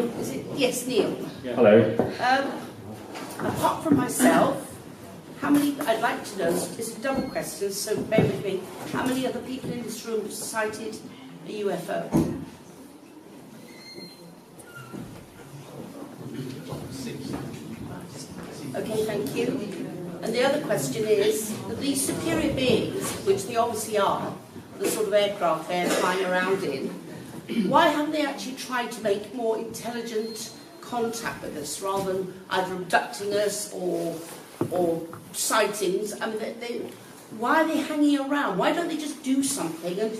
Is it? Yes, Neil. Yeah. Hello. Apart from myself, how many, I'd like to know, it's a double question, so bear with me, how many other people in this room sighted a UFO? 6. Okay, thank you. And the other question is, that these superior beings, which they obviously are, the sort of aircraft they're flying around in, why haven't they actually tried to make more intelligent contact with us rather than either abducting us or sightings? I mean, why are they hanging around? Why don't they just do something and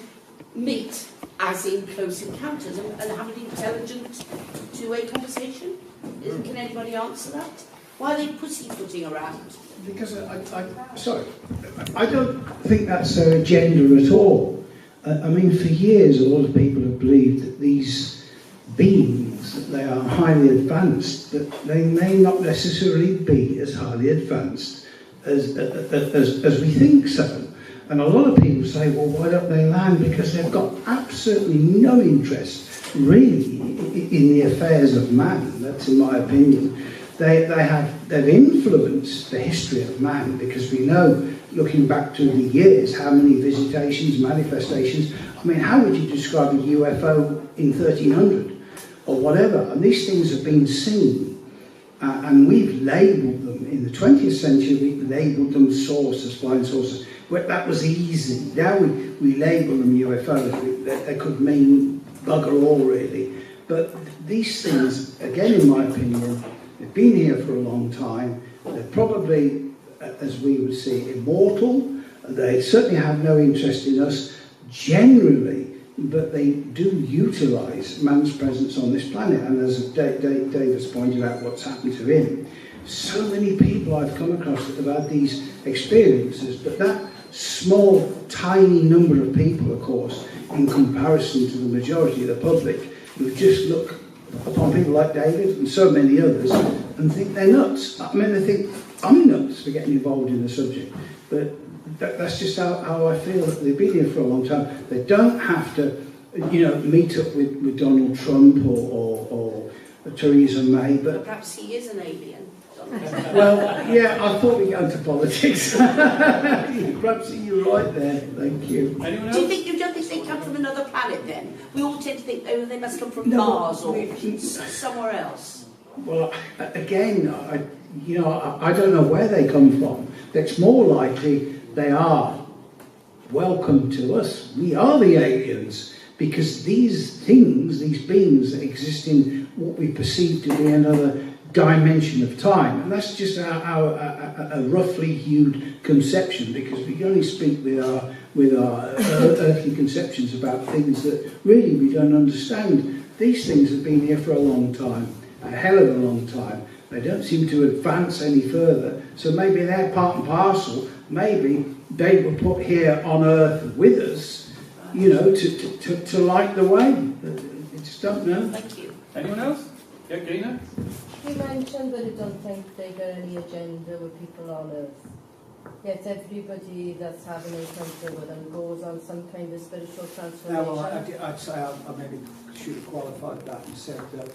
meet, as in Close Encounters, and have an intelligent two-way conversation? Can anybody answer that? Why are they pussyfooting around? Because I don't think that's their agenda at all. I mean, for years, a lot of people have believed that these beings, that they are highly advanced, that they may not necessarily be as highly advanced as we think so. And a lot of people say, well, why don't they land? Because they've got absolutely no interest, really, in the affairs of man. That's in my opinion. They've influenced the history of man, because we know, looking back to the years, how many visitations, manifestations. I mean, how would you describe a UFO in 1300 or whatever? And these things have been seen, and we've labelled them. In the 20th century, we labelled them saucers, flying saucers. Well, that was easy. Now we label them UFOs. They could mean bugger all, really. But these things, again, in my opinion, they've been here for a long time. They're probably, as we would see, immortal. They certainly have no interest in us generally, but they do utilise man's presence on this planet. And as Davies pointed out, what's happened to him, so many people I've come across that have had these experiences, but that small, tiny number of people, of course, in comparison to the majority of the public, who just look upon people like David and so many others and think they're nuts. I mean, they think I'm nuts for getting involved in the subject, but that's just how I feel. That they've been here for a long time. They don't have to, meet up with Donald Trump or Theresa May. But perhaps he is an alien. Well, yeah, I thought we'd go into politics. Perhaps you're right there. Thank you. Anyone else? You don't think they come from another planet then? We all tend to think, oh, they must come from Mars or somewhere else. Well, again, I don't know where they come from. It's more likely they are welcome to us. We are the aliens, because these things, these beings that exist in what we perceive to be another dimension of time, and that's just a roughly hued conception, because we can only speak with our earthly conceptions about things that really we don't understand. These things have been here for a long time, a hell of a long time. They don't seem to advance any further, so maybe they're part and parcel. Maybe they were put here on Earth with us, to light the way. I just don't know. Thank you. Anyone else? Yeah, Gina? You mentioned that you don't think they got any agenda with people on Earth. Yet everybody that's having an encounter with them goes on some kind of spiritual transformation. Now, well, I'd say I maybe should have qualified that and said that,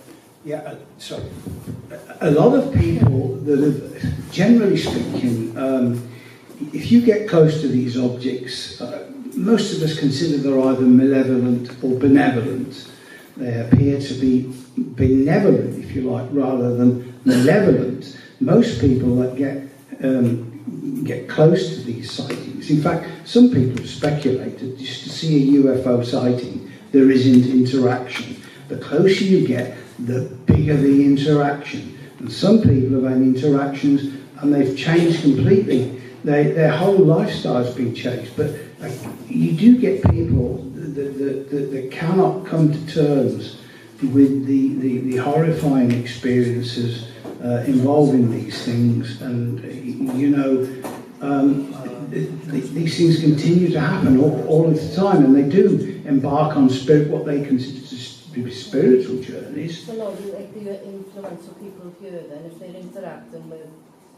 a lot of people that have, generally speaking, if you get close to these objects, most of us consider they're either malevolent or benevolent. They appear to be benevolent, if you like, rather than malevolent. Most people that get close to these sightings, in fact, some people have speculated just to see a UFO sighting, there isn't interaction. The closer you get, the bigger the interaction. And some people have had interactions and they've changed completely. Their whole lifestyle's been changed. But you do get people that cannot come to terms with the horrifying experiences involving these things, and these things continue to happen all of the time, and they do embark on what they consider to be spiritual journeys. So no, the influence of people here then, if they're interacting with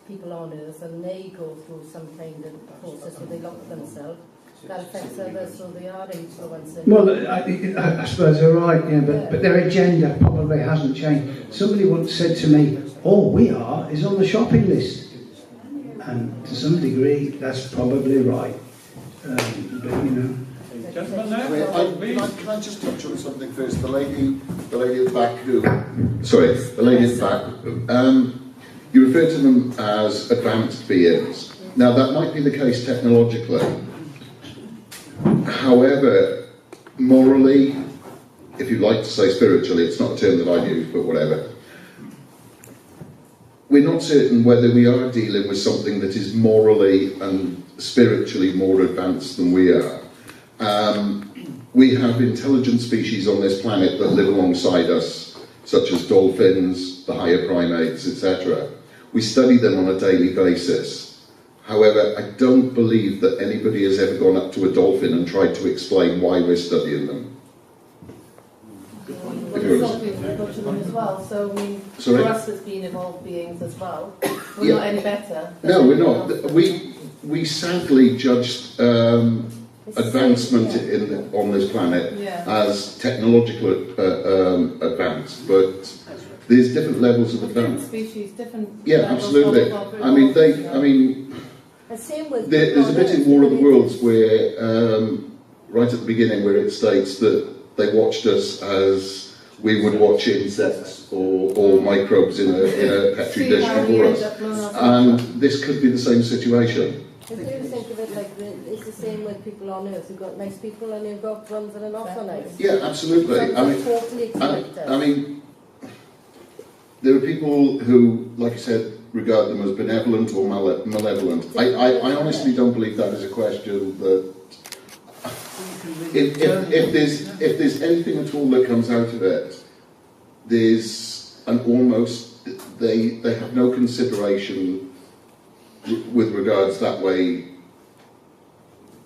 people on Earth and they go through some kind of process where they lock themselves, that affects others, so they are influencing. Well, I suppose they're right, yeah, but their agenda probably hasn't changed. Somebody once said to me, all we are is on the shopping list. And to some degree, that's probably right. But, you know. Gentlemen now, Can I just touch on something first? The lady at the back the lady at the back, you refer to them as advanced beings. Now, that might be the case technologically. However, morally, if you like to say spiritually, it's not a term that I use, but whatever. We're not certain whether we are dealing with something that is morally and spiritually more advanced than we are. We have intelligent species on this planet that live alongside us, such as dolphins, the higher primates, etc. We study them on a daily basis. However, I don't believe that anybody has ever gone up to a dolphin and tried to explain why we're studying them. Well, it's not being able to them as well, so I mean, for us as being evolved beings as well, we're not any better. No, we're not. We sadly judged advancement on this planet as technological advance, but there's different levels of advance. Different species, different. Yeah, absolutely. I mean, there's a bit in War of the Worlds where, right at the beginning, where it states that they watched us as we would watch insects or microbes in a petri dish before us, and this could be the same situation. I do think of it like it's the same with people on Earth. You've got nice people and you've got ones that are not so nice. Yeah, absolutely. I mean, there are people who, like I said, regard them as benevolent or malevolent. I honestly don't believe that is a question that. If there's anything at all that comes out of it, there's an almost they have no consideration with regards that way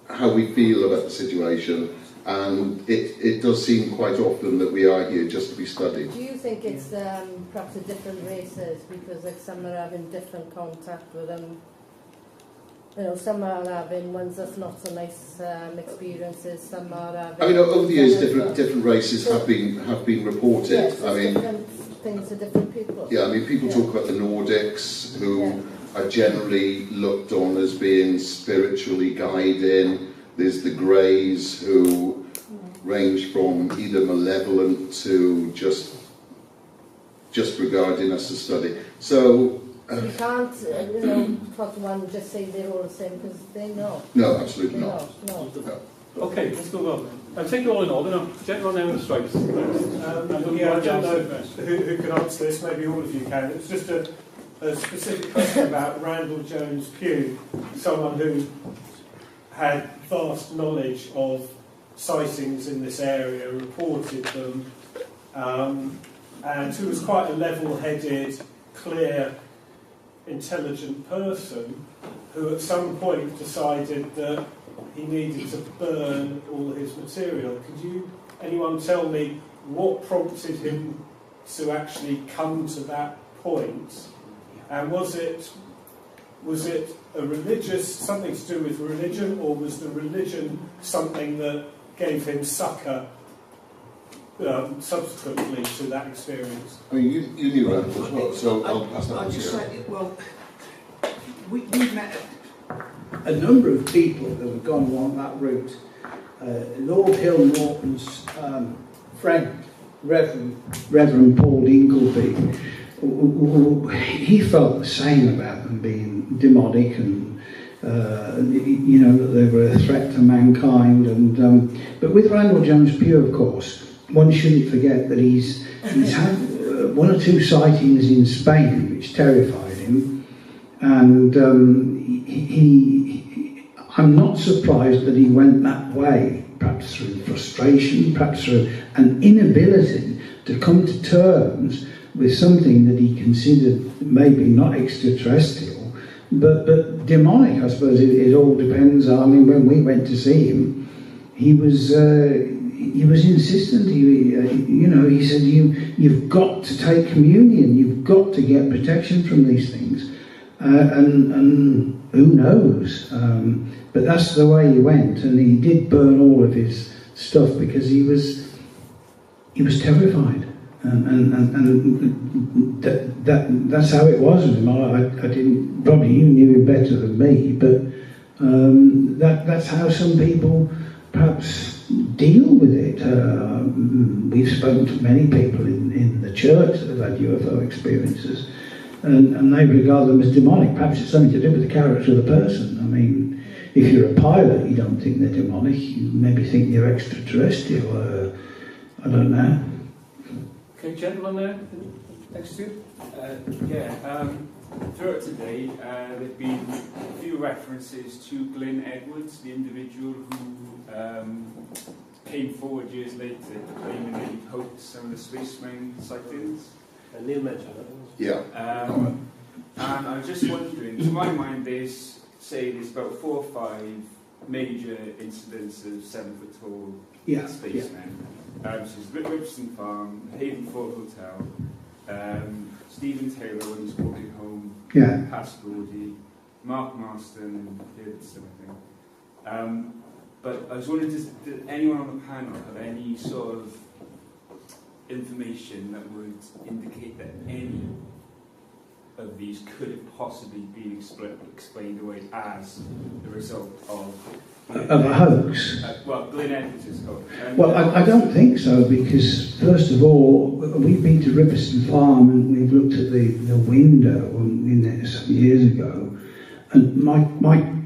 how we feel about the situation, and it does seem quite often that we are here just to be studied. Do you think it's perhaps a different races because like some are having different contact with them? You know, some are having ones that's not so nice experiences. Some are having. I mean, over the years, different races have been reported. Yes, I mean, different things to different people. Yeah, I mean, people talk about the Nordics, who are generally looked on as being spiritually guiding. There's the Greys, who range from either malevolent to just regarding us as study. So. You can't, put one just say they're all the same because they're not. No, absolutely not. No. Okay, let's go on. I think all in all, gentlemen now in the stripes. I don't know who can answer this, maybe all of you can. It's just a specific question about Randall Jones Pugh, someone who had vast knowledge of sightings in this area, reported them, and who was quite a level-headed, clear, intelligent person who at some point decided that he needed to burn all his material. Could anyone tell me what prompted him to actually come to that point? And was it a religious, something to do with religion, or was the religion something that gave him succour subsequently to that experience? I mean, you knew Randall as well, so I'll pass that on to you. Well, we've met a number of people that have gone along that route. Lord Hill Norton's friend, Reverend Paul Dingleby, he felt the same about them being demonic and that they were a threat to mankind. And but with Randall Jones Pugh, of course, one shouldn't forget that he's had one or two sightings in Spain which terrified him, and I'm not surprised that he went that way, perhaps through frustration, perhaps through an inability to come to terms with something that he considered maybe not extraterrestrial, but demonic. I suppose it all depends. I mean, when we went to see him, he was insistent. He said, you've got to take communion. You've got to get protection from these things, and who knows? But that's the way he went, and he did burn all of his stuff because he was terrified, and that's how it was with him. I didn't, probably you knew him better than me, but that's how some people perhaps deal with it. We've spoken to many people in the church that have had UFO experiences, and they regard them as demonic. Perhaps it's something to do with the character of the person. I mean, if you're a pilot, you don't think they're demonic. You maybe think they're extraterrestrial. I don't know. Okay, gentleman there, next to you. Throughout today, there have been a few references to Glyn Edwards, the individual who came forward years later claiming that he'd hoaxed some of the spaceman sightings. Neil mentioned that. Yeah. And I was just wondering, to my mind, there's about 4 or 5 major incidents of 7-foot-tall spacemen. So it's Richardson Farm, Hayden Fort Hotel, Stephen Taylor when he's walking home, past Gordy, Mark Marston, and Davies, I think. But I was wondering, does anyone on the panel have any sort of information that would indicate that any of these could have possibly been explained away as the result of a hoax? Glyn Edwards' hoax. Well, I don't think so, because first of all, we've been to Riverston Farm and we've looked at the window in there some years ago, and my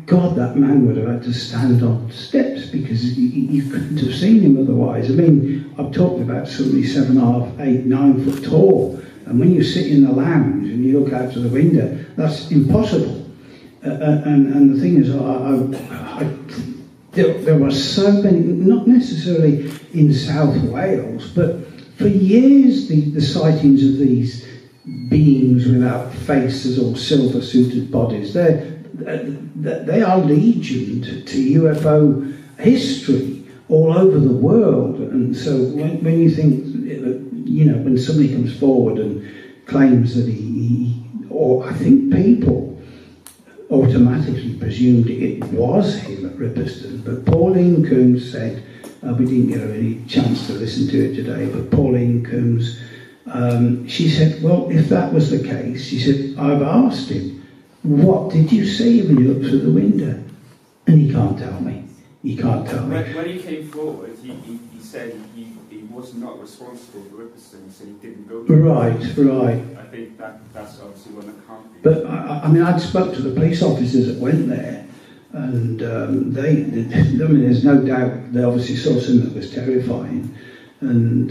God, that man would have had to stand on steps because you couldn't have seen him otherwise. I mean, I've talked about somebody 7.5, 8, 9 foot tall, and when you sit in the lounge and you look out to the window, that's impossible. And the thing is, there were so many, not necessarily in South Wales, but for years the sightings of these beings without faces or silver-suited bodies, they are legioned to UFO history all over the world. And so when you think, when somebody comes forward and claims that or I think people automatically presumed it was him at Riverston, but Pauline Coombs said, we didn't get any chance to listen to it today, but Pauline Coombs, she said, well, if that was the case, she said, I've asked him, what did you see when you looked through the window? And he can't tell me. He can't tell me. When he came forward, he said he was not responsible for Riverston. He said he didn't go to Right. I think that's obviously one that can't be. But I mean, I spoke to the police officers that went there, and there's no doubt they obviously saw something that was terrifying. And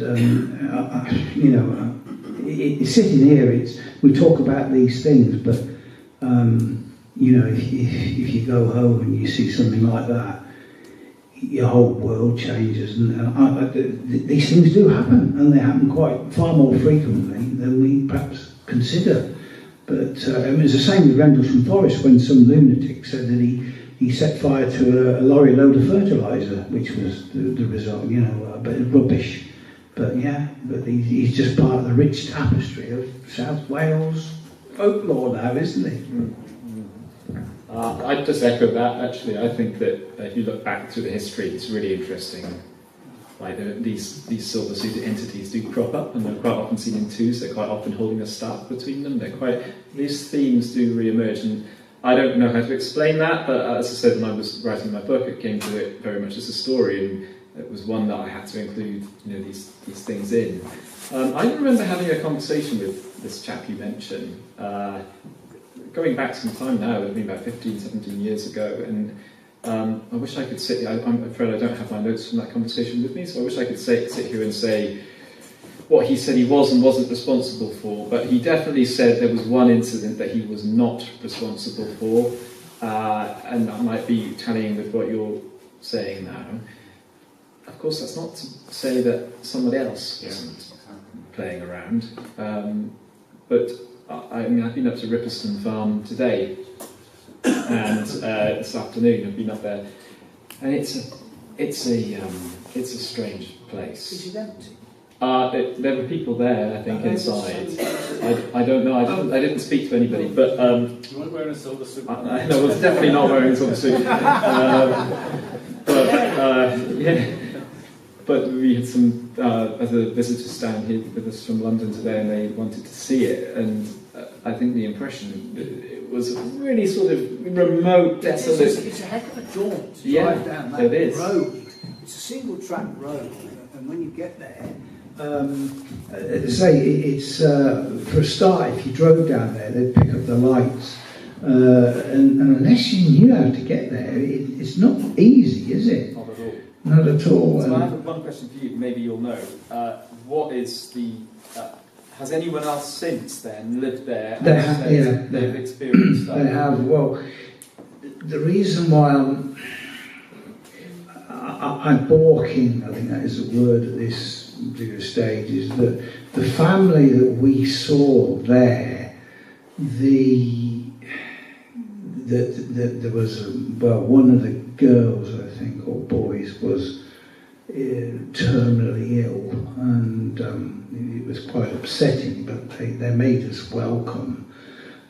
sitting here, we talk about these things, but if you go home and you see something like that, your whole world changes. And these things do happen, and they happen far more frequently than we perhaps consider. But it was the same with Rendlesham Forest when some lunatic said that he set fire to a lorry load of fertiliser, which was the result, a bit of rubbish. But he's just part of the rich tapestry of South Wales folklore now, isn't he? I'd just echo that, actually. I think that if you look back through the history, it's really interesting. Like these silver-suited entities do crop up, and they're quite often seen in twos. They're quite often holding a staff between them. These themes do re-emerge, and I don't know how to explain that, but as I said, when I was writing my book, it came to it very much as a story, and it was one that I had to include, these things in. I remember having a conversation with this chap you mentioned, going back some time now, it had been about 15, 17 years ago, and I wish I could sit here. I'm afraid I don't have my notes from that conversation with me, so I wish I could sit here and say what he said he was and wasn't responsible for, but he definitely said there was one incident that he was not responsible for, and that might be tallying with what you're saying now. Of course, that's not to say that somebody else isn't playing around, but I've been up to Riverston Farm today, and this afternoon I've been up there, and it's a strange place. Is it empty? There were people there, I think, inside. I don't know. I didn't speak to anybody, but You weren't wearing a silver suit. I was definitely not wearing a silver suit. Yeah. But we had some other visitors down here with us from London today, and they wanted to see it. And I think the impression it was a really sort of remote, desolate. It's a heck of a jaunt to drive down that road. It's a single track road, and when you get there, as I say, it's for a start. If you drove down there, they'd pick up the lights, and unless you knew how to get there, it's not easy, is it? Not at all. Not at all. So I have one question for you. Maybe you'll know. What is the? Has anyone else since then lived there? They've experienced that. They have. Well, the reason why I'm balking, I think that is a word at this particular stage, is that the family that we saw there, there was one of the girls, I think, or boys, was terminally ill, and it was quite upsetting, but they made us welcome,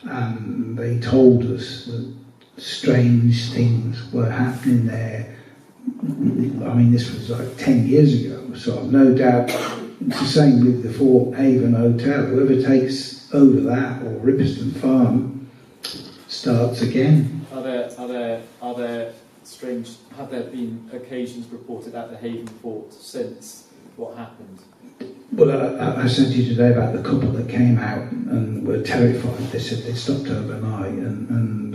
and they told us that strange things were happening there. I mean, this was like 10 years ago, so I've no doubt it's the same with the Fort Avon Hotel. Whoever takes over that, or Ripperston Farm, starts again. Are there strange? Have there been occasions reported at the Haven Fort since what happened? Well, I said to you today about the couple that came out and were terrified. They said they stopped overnight, and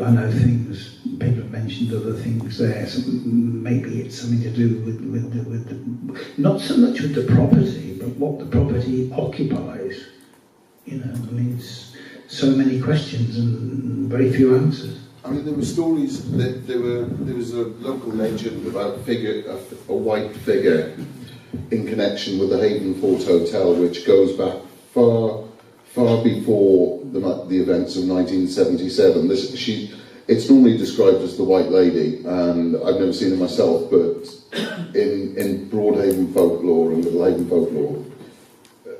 I know things. People have mentioned other things there. So maybe it's something to do with the, not so much with the property, but what the property occupies. You know, I mean, it's so many questions and very few answers. I mean, there were stories that there was a local legend about a white figure in connection with the Haven Fort Hotel, which goes back far before the events of 1977. It's normally described as the White Lady, and I've never seen it myself, but in Broadhaven folklore and Little Haven folklore,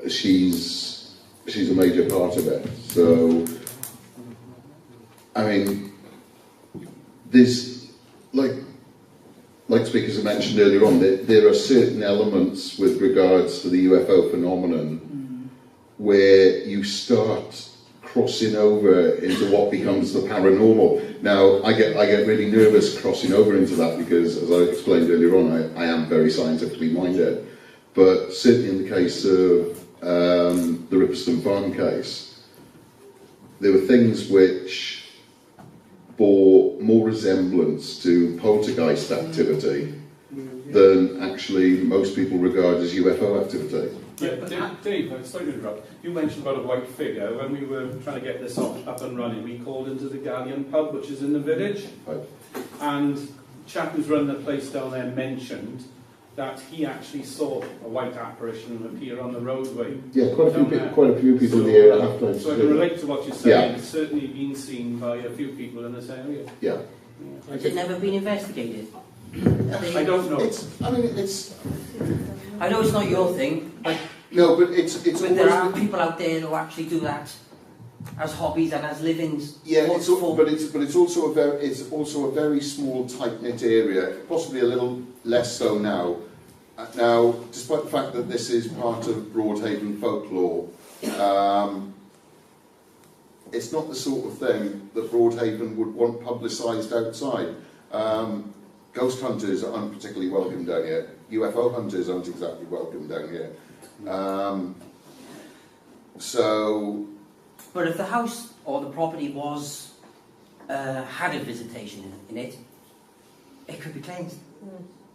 she's a major part of it. So, I mean, there's, like speakers have mentioned earlier on, there are certain elements with regards to the UFO phenomenon where you start crossing over into what becomes the paranormal. Now, I get really nervous crossing over into that because, as I explained earlier on, I am very scientifically minded. But certainly in the case of the Ripperston Farm case, there were things which bore more resemblance to poltergeist activity than actually most people regard as UFO activity. Yeah, Dave, sorry to interrupt. You mentioned about a white figure. When we were trying to get this up and running, we called into the Galleon pub, which is in the village. Right. And the chap who's running the place down there mentioned that he actually saw a white apparition appear on the roadway. Yeah, quite a few people in the area have claimed. So I can relate to what you're saying. Yeah. It's certainly been seen by a few people in this area. Yeah. Has it never been investigated? I don't know. I know it's not your thing, but no, but it's but there are people out there who actually do that as hobbies and as livings. Yeah, but it's also a very small, tight-knit area, possibly a little less so now. Now, despite the fact that this is part of Broadhaven folklore, it's not the sort of thing that Broadhaven would want publicised outside. Ghost hunters aren't particularly welcome down here. UFO hunters aren't exactly welcome down here. But if the house or the property was had a visitation in it, it could be cleansed.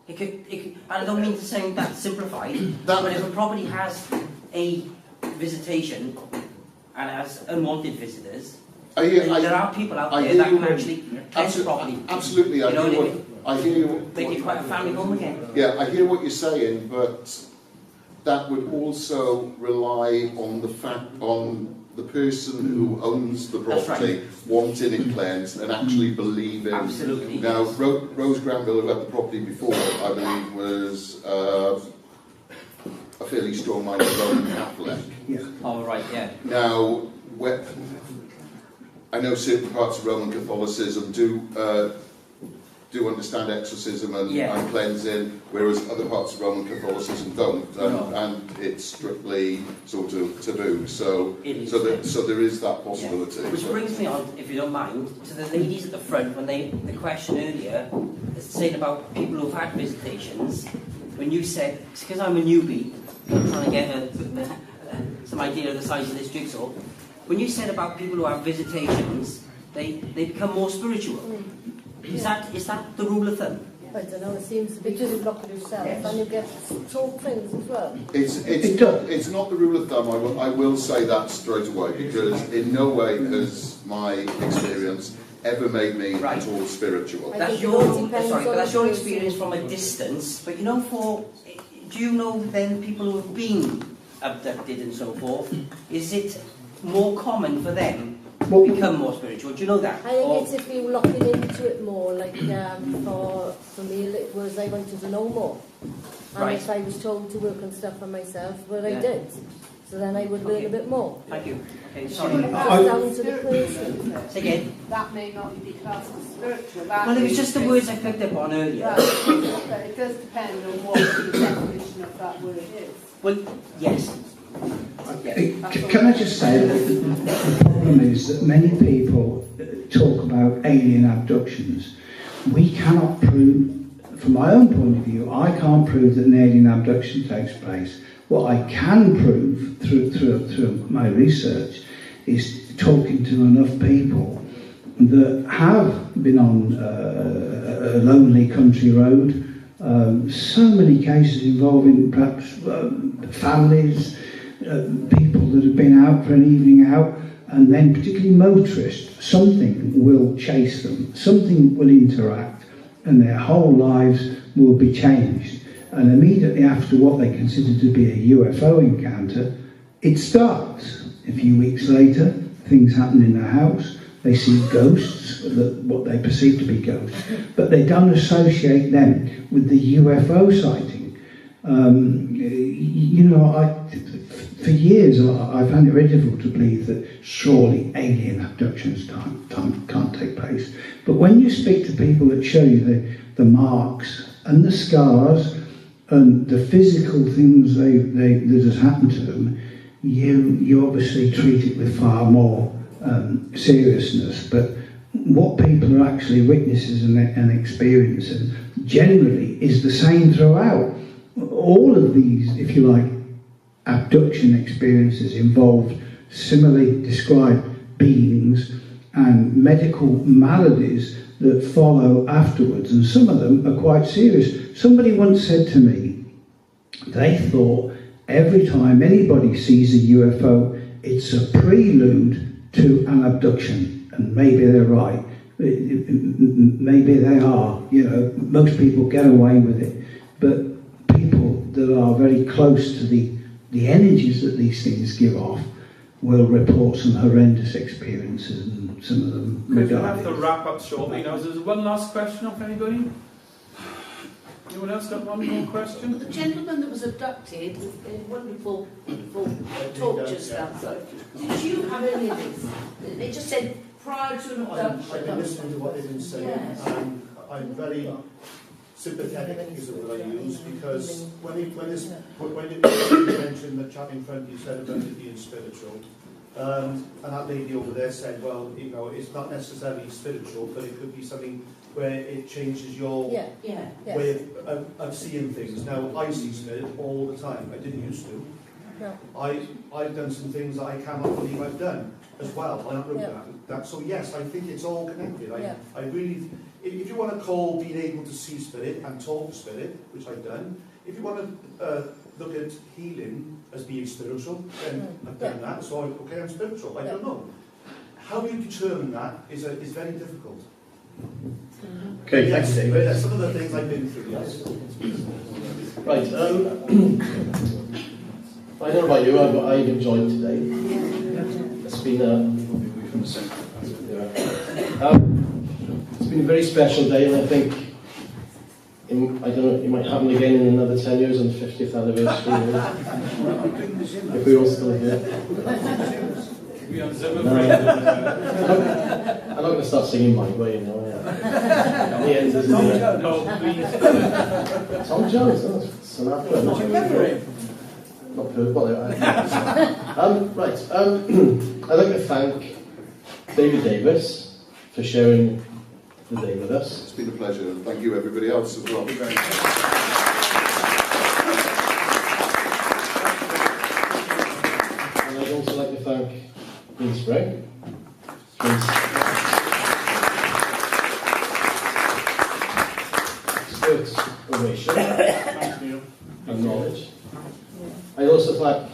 It could. I don't mean to sound that simplified, but if a property has a visitation and has unwanted visitors, there are people out there that can actually cleanse the property. Absolutely, I hear you. Make it quite a family home again. Yeah, I hear what you're saying, but that would also rely on the person who owns the property wanting it cleansed and actually believing. Absolutely. Now, Rose Granville, who had the property before, I believe was a fairly strong-minded Roman Catholic. Yeah. Oh, right, yeah. Now, I know certain parts of Roman Catholicism do understand exorcism and cleansing, whereas other parts of Roman Catholicism don't, and it's strictly sort of taboo. So there is that possibility. Yeah. Which brings me on, if you don't mind, to the ladies at the front when the question earlier saying about people who've had visitations. When you said, it's because I'm a newbie, I'm trying to get some idea of the size of this jigsaw. When you said about people who have visitations, they become more spiritual. Is that the rule of thumb? I don't know, it seems to be just look at yourself and you get talk things as well. It's not the rule of thumb, I will say that straight away, because in no way has my experience ever made me at all spiritual. That's your experience from a distance, but do you know then people who have been abducted and so forth, is it more common for them become more spiritual? Do you know that? I think it's if you're looking into it more, like for me it was I wanted to know more. And if I was told to work on stuff for myself, but I did. So then I would learn a bit more. Thank you. Okay, sorry. Down to the person. Say again? That may not be classed as spiritual. Well, it was just the words I picked up on earlier. Right. But it does depend on what the definition of that word is. Well, yes. Can I just say that the problem is that many people talk about alien abductions. We cannot prove, from my own point of view, I can't prove that an alien abduction takes place. What I can prove through my research is talking to enough people that have been on a lonely country road. So many cases involving perhaps families, people that have been out for an evening out, and then particularly motorists. Something will chase them, something will interact, and their whole lives will be changed. And immediately after what they consider to be a UFO encounter, it starts. A few weeks later, things happen in their house. They see ghosts, what they perceive to be ghosts, but they don't associate them with the UFO sighting. For years I found it very difficult to believe that surely alien abductions can't take place. But when you speak to people that show you the marks and the scars and the physical things that has happened to them, you obviously treat it with far more seriousness. But what people are actually witnesses and experiencing generally is the same throughout. All of these, if you like, abduction experiences involved similarly described beings and medical maladies that follow afterwards, and some of them are quite serious. Somebody once said to me they thought every time anybody sees a UFO it's a prelude to an abduction, and maybe they're right, maybe they are, most people get away with it, but people that are very close to the energies that these things give off will report some horrendous experiences, and some of them regarded. We'll have to wrap up shortly now. There's one last question off anybody? Anyone else got one more question? Well, the gentleman that was abducted, wonderful talk just now. Did you have any of this? It just said prior to an abduction. I've been listening to what they've been saying, and I'm very sympathetic is the word I use, because when you mentioned the chap in front of you said about it being spiritual, and that lady over there said, well, it's not necessarily spiritual, but it could be something where it changes your way of seeing things. Now, I see spirit all the time. I didn't used to. No. I've done some things that I cannot believe I've done as well. So yes, I think it's all connected. I really, if you want to call being able to see spirit and talk to spirit, which I've done, if you want to look at healing as being spiritual, then I've done that. So I'm spiritual. I don't know. How you determine that is very difficult. Okay, yes, thanks, David. But some of the things I've been through, yes. Right, I don't know about you, I've enjoyed today. It's been it's been a very special day, and I think I don't know, it might happen again in another 10 years on the 50th anniversary. If we all still here. We I'm not going to start singing my way, you know. At the end, isn't it? No, please. Tom Jones, that's Sinatra. Do you remember him? Not good, well, right. I'd like to thank David Davies for sharing the day with us. It's been a pleasure, and thank you everybody else as well. And I'd also like to thank Dean Sprague. Expert ovation and knowledge. I also thank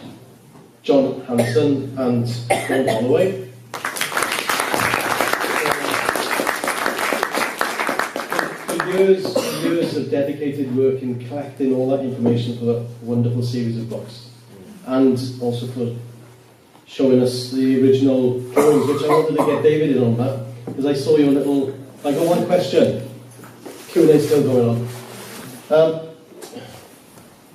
John Hanson and Paul Holloway. For years and years of dedicated work in collecting all that information for that wonderful series of books. And also for showing us the original drawings, which I wanted to get David in on that, because I saw your little... I got one question. Q&A still going on.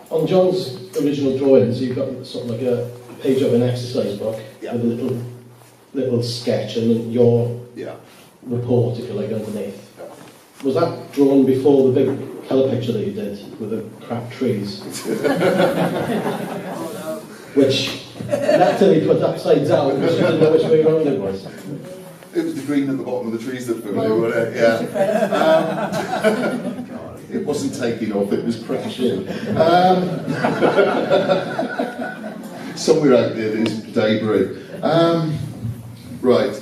On John's original drawings, you've got sort of like a page of an exercise book with a little sketch and then your report, if you like, underneath. Was that drawn before the big colour picture that you did with the crap trees? Which naturally put upside down because you didn't know which way around it was. It was the green at the bottom of the trees that threw me, wasn't it? Yeah. It wasn't taking off, it was crashing. Somewhere out there there's debris. Right,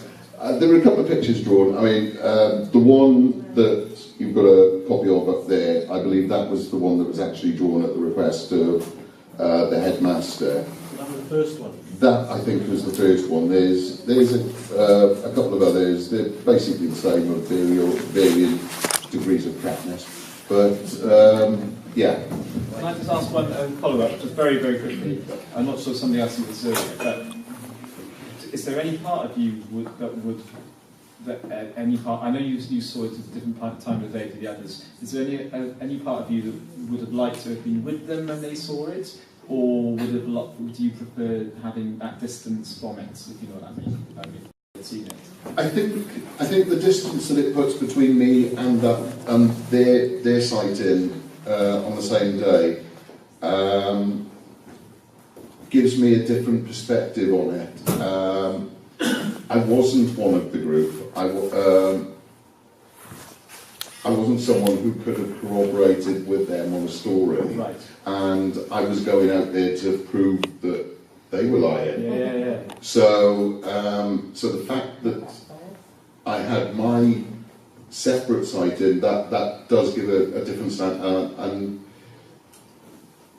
there were a couple of pictures drawn. I mean, the one that you've got a copy of up there, I believe that was the one that was actually drawn at the request of the headmaster. That was the first one. That, I think, was the first one. There's a couple of others. They're basically the same, of varying degrees of crapness. But, yeah. Can I just ask one follow-up, just very, very quickly? I'm not sure somebody else would observe it, but is there any part of you any part? I know you saw it at a different time of day to the others. Is there any part of you that would have liked to have been with them when they saw it, or would you prefer having that distance from it? If you know what I mean. Seen it. I think the distance that it puts between me and their sighting on the same day gives me a different perspective on it. I wasn't one of the group. I wasn't someone who could have corroborated with them on a story, right. And I was going out there to prove that they were lying. Yeah. So the fact that I had my separate sighting, that does give a different stand,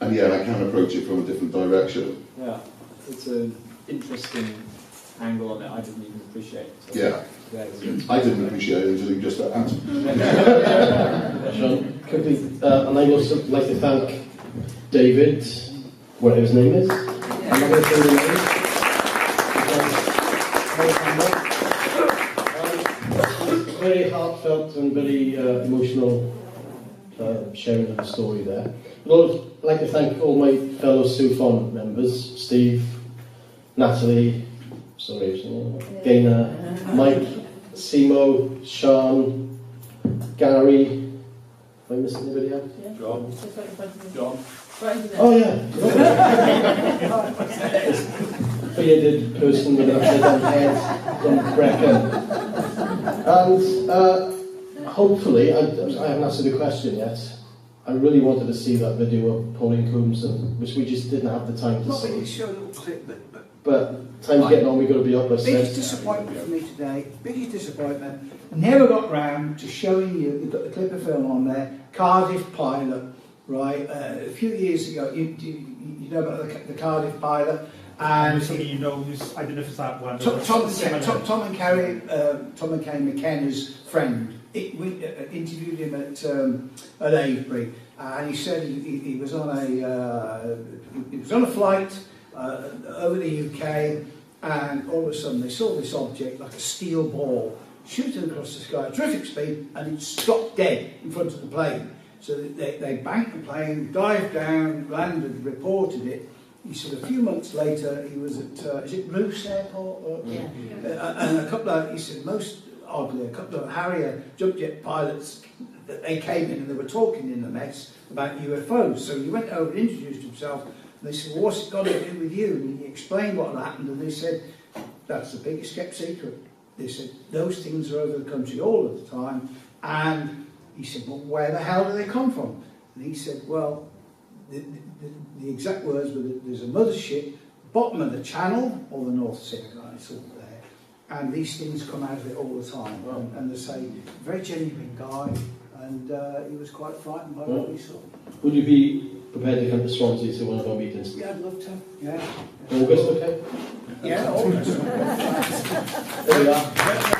and yeah, I can approach it from a different direction. Yeah, it's an interesting angle on it. I didn't even appreciate. So yeah, I didn't appreciate it until you just asked. Sean, quickly, and I'd also like to thank David, whatever his name is. I'm not going to say the name. Very heartfelt and very emotional sharing of the story there. I'd like to thank all my fellow Sufon members, Steve, Natalie, Gaynor, Mike, Simo, Sean, Gary. Have I missed anybody else? John. Oh yeah. Bearded person with an upside down head from Brecon. And hopefully, I haven't answered the question yet. I really wanted to see that video of Pauline Coombs, which we just didn't have the time to see. Not really show a little clip, but time's getting on, we've got to be up by 6. Biggest disappointment for me today, biggest disappointment, never got round to showing you, we've got the clip of film on there, Cardiff pilot, right? A few years ago, you know about the Cardiff pilot, and somebody you know who's, I don't know if it's that one. Tom and Kay McKenna's friend. We interviewed him at Avebury, and he said he was on a flight over the UK, and all of a sudden they saw this object like a steel ball shooting across the sky at terrific speed, and it stopped dead in front of the plane. So they banked the plane, dived down, landed, reported it. He said a few months later he was at, is it Bruce Airport? Or, Yeah. And a couple of, he said, most oddly, a couple of Harrier jump jet pilots, that they came in and they were talking in the mess about UFOs. So he went over and introduced himself, and they said, well, what's it got to do with you? And he explained what had happened, and they said, that's the biggest kept secret. They said, those things are over the country all of the time. And he said, well, where the hell do they come from? And he said, well, the exact words were that there's a mothership, bottom of the Channel, or the North Sea, it's all there. And these things come out of it all the time. And they say, very genuine guy, and he was quite frightened by what he saw. Would you be prepared to come to Swansea to one of our meetings? Yeah, I'd love to. Yeah. August, okay? Yeah, August. There we are.